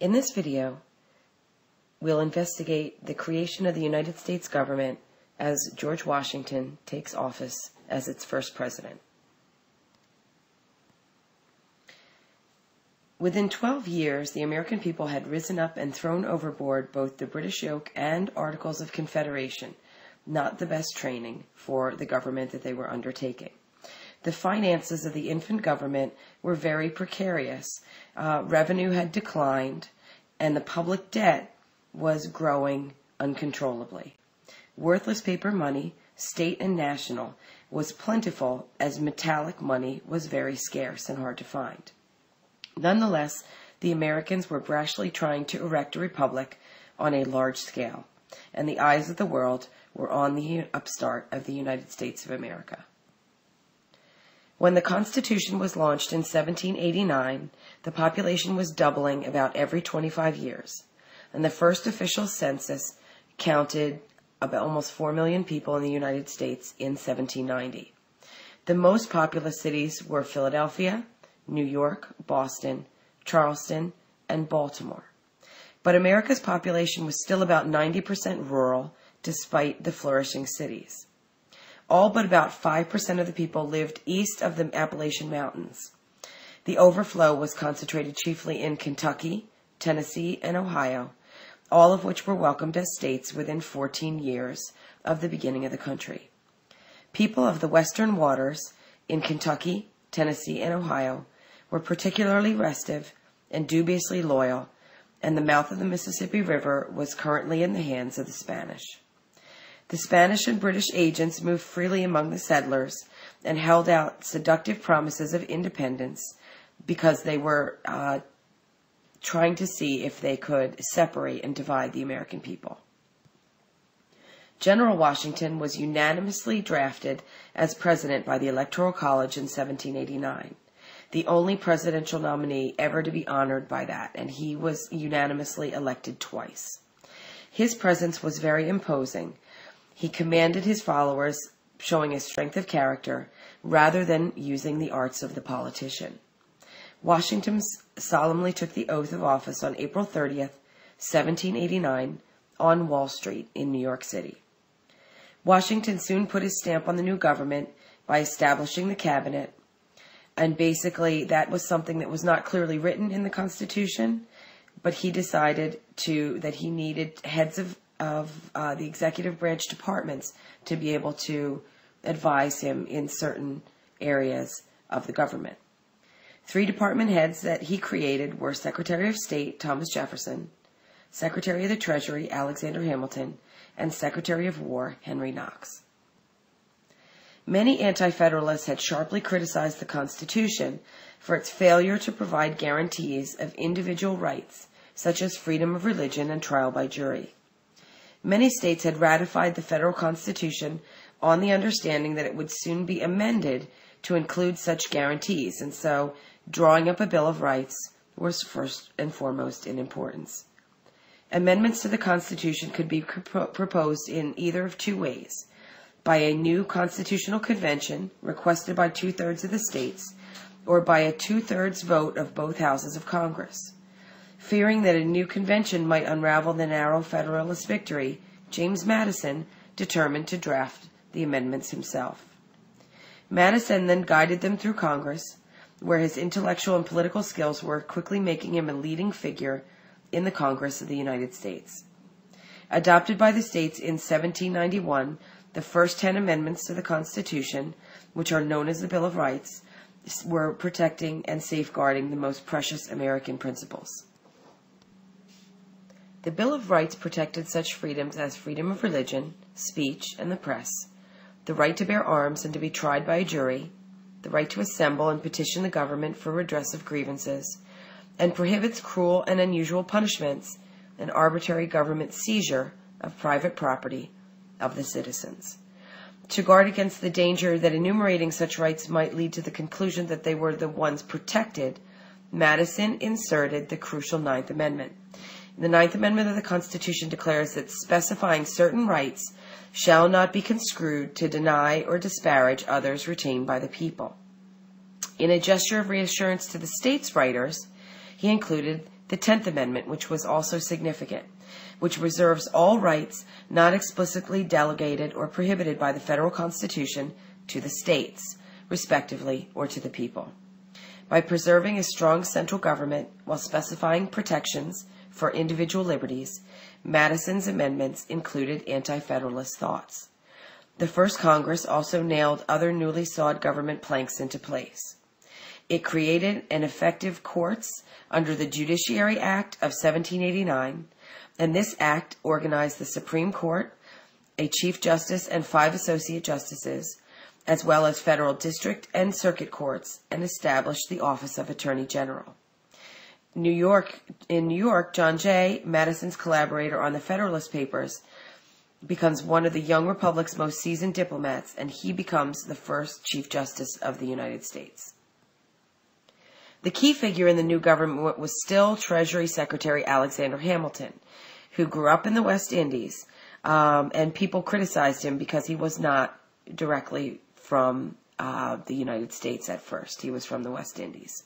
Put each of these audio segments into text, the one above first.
In this video, we'll investigate the creation of the United States government as George Washington takes office as its first president. Within 12 years, the American people had risen up and thrown overboard both the British yoke and Articles of Confederation, not the best training for the government that they were undertaking. The finances of the infant government were very precarious. Revenue had declined, and the public debt was growing uncontrollably. Worthless paper money, state and national, was plentiful, as metallic money was very scarce and hard to find. Nonetheless, the Americans were brashly trying to erect a republic on a large scale, and the eyes of the world were on the upstart of the United States of America. When the Constitution was launched in 1789, the population was doubling about every 25 years, and the first official census counted about almost 4 million people in the United States in 1790. The most populous cities were Philadelphia, New York, Boston, Charleston, and Baltimore. But America's population was still about 90% rural, despite the flourishing cities. All but about 5% of the people lived east of the Appalachian Mountains. The overflow was concentrated chiefly in Kentucky, Tennessee, and Ohio, all of which were welcomed as states within 14 years of the beginning of the country. People of the western waters in Kentucky, Tennessee, and Ohio were particularly restive and dubiously loyal, and the mouth of the Mississippi River was currently in the hands of the Spanish. The Spanish and British agents moved freely among the settlers and held out seductive promises of independence because they were trying to see if they could separate and divide the American people. General Washington was unanimously drafted as president by the Electoral College in 1789, the only presidential nominee ever to be honored by that, and he was unanimously elected twice. His presence was very imposing. He commanded his followers, showing a strength of character rather than using the arts of the politician. Washington solemnly took the oath of office on April 30th, 1789, on Wall Street in New York City. Washington soon put his stamp on the new government by establishing the cabinet, and basically that was something that was not clearly written in the Constitution, but he decided that he needed heads of the executive branch departments to be able to advise him in certain areas of the government. 3 department heads that he created were Secretary of State Thomas Jefferson, Secretary of the Treasury Alexander Hamilton, and Secretary of War Henry Knox. Many anti-federalists had sharply criticized the Constitution for its failure to provide guarantees of individual rights, such as freedom of religion and trial by jury. Many states had ratified the federal Constitution on the understanding that it would soon be amended to include such guarantees, and so drawing up a Bill of Rights was first and foremost in importance. Amendments to the Constitution could be proposed in either of 2 ways: by a new constitutional convention requested by 2/3 of the states, or by a 2/3 vote of both houses of Congress. Fearing that a new convention might unravel the narrow Federalist victory, James Madison determined to draft the amendments himself. Madison then guided them through Congress, where his intellectual and political skills were quickly making him a leading figure in the Congress of the United States. Adopted by the states in 1791, the first 10 amendments to the Constitution, which are known as the Bill of Rights, were protecting and safeguarding the most precious American principles. The Bill of Rights protected such freedoms as freedom of religion, speech, and the press, the right to bear arms and to be tried by a jury, the right to assemble and petition the government for redress of grievances, and prohibits cruel and unusual punishments and arbitrary government seizure of private property of the citizens. To guard against the danger that enumerating such rights might lead to the conclusion that they were the ones protected, Madison inserted the crucial 9th Amendment. The 9th Amendment of the Constitution declares that specifying certain rights shall not be construed to deny or disparage others retained by the people. In a gesture of reassurance to the states' writers, he included the 10th Amendment, which was also significant, which reserves all rights not explicitly delegated or prohibited by the federal Constitution to the states, respectively, or to the people. By preserving a strong central government while specifying protections for individual liberties, Madison's amendments included anti-federalist thoughts. The first Congress also nailed other newly sawed government planks into place. It created an effective courts under the Judiciary Act of 1789, and this act organized the Supreme Court, a Chief Justice and 5 Associate Justices, as well as federal district and circuit courts, and established the Office of Attorney General. In New York, John Jay, Madison's collaborator on the Federalist Papers, becomes one of the young republic's most seasoned diplomats, and he becomes the first Chief Justice of the United States. The key figure in the new government was still Treasury Secretary Alexander Hamilton, who grew up in the West Indies, and people criticized him because he was not directly from the United States at first. He was from the West Indies.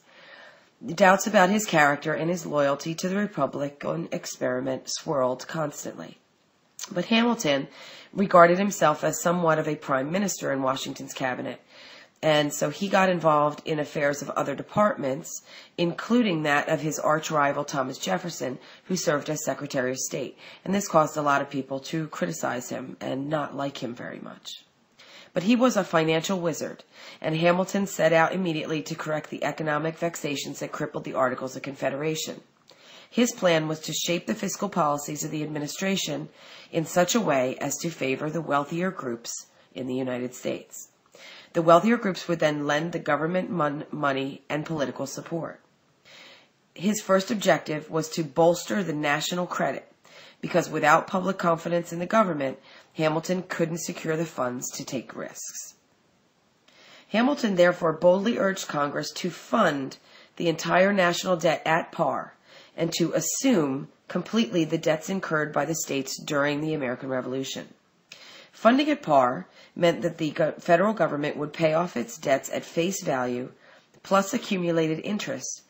Doubts about his character and his loyalty to the Republican experiment swirled constantly. But Hamilton regarded himself as somewhat of a prime minister in Washington's cabinet, and so he got involved in affairs of other departments, including that of his arch-rival Thomas Jefferson, who served as Secretary of State. And this caused a lot of people to criticize him and not like him very much. But he was a financial wizard, and Hamilton set out immediately to correct the economic vexations that crippled the Articles of Confederation. His plan was to shape the fiscal policies of the administration in such a way as to favor the wealthier groups in the United States. The wealthier groups would then lend the government money and political support. His first objective was to bolster the national credit, because without public confidence in the government, Hamilton couldn't secure the funds to take risks. Hamilton therefore boldly urged Congress to fund the entire national debt at par and to assume completely the debts incurred by the states during the American Revolution. Funding at par meant that the federal government would pay off its debts at face value plus accumulated interest.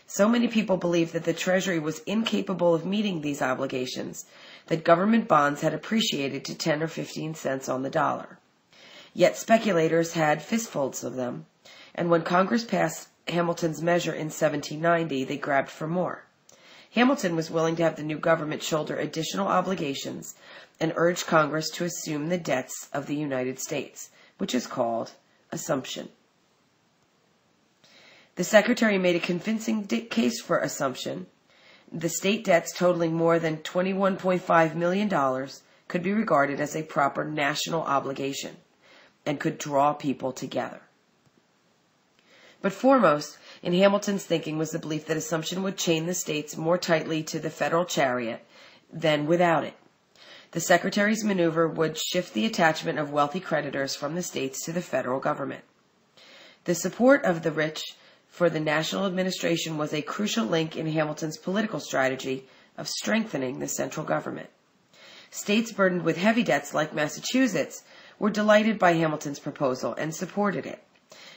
So many people believed that the Treasury was incapable of meeting these obligations that government bonds had appreciated to 10 or 15 cents on the dollar. Yet speculators had fistfuls of them, and when Congress passed Hamilton's measure in 1790, they grabbed for more. Hamilton was willing to have the new government shoulder additional obligations and urged Congress to assume the debts of the United States, which is called assumption. The Secretary made a convincing case for assumption. The state debts totaling more than $21.5 million could be regarded as a proper national obligation and could draw people together. But foremost in Hamilton's thinking was the belief that assumption would chain the states more tightly to the federal chariot than without it. The Secretary's maneuver would shift the attachment of wealthy creditors from the states to the federal government. The support of the rich for the national administration was a crucial link in Hamilton's political strategy of strengthening the central government. States burdened with heavy debts like Massachusetts were delighted by Hamilton's proposal and supported it,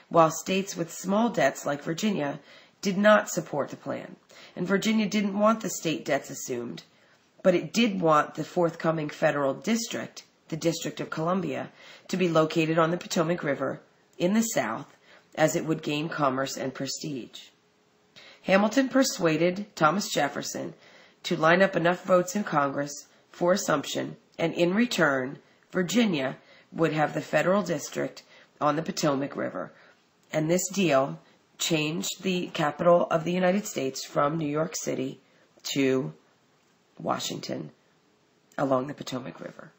while states with small debts like Virginia did not support the plan. And Virginia didn't want the state debts assumed, but it did want the forthcoming federal district, the District of Columbia, to be located on the Potomac River in the South, as it would gain commerce and prestige. Hamilton persuaded Thomas Jefferson to line up enough votes in Congress for assumption, and in return, Virginia would have the federal district on the Potomac River. And this deal changed the capital of the United States from New York City to Washington along the Potomac River.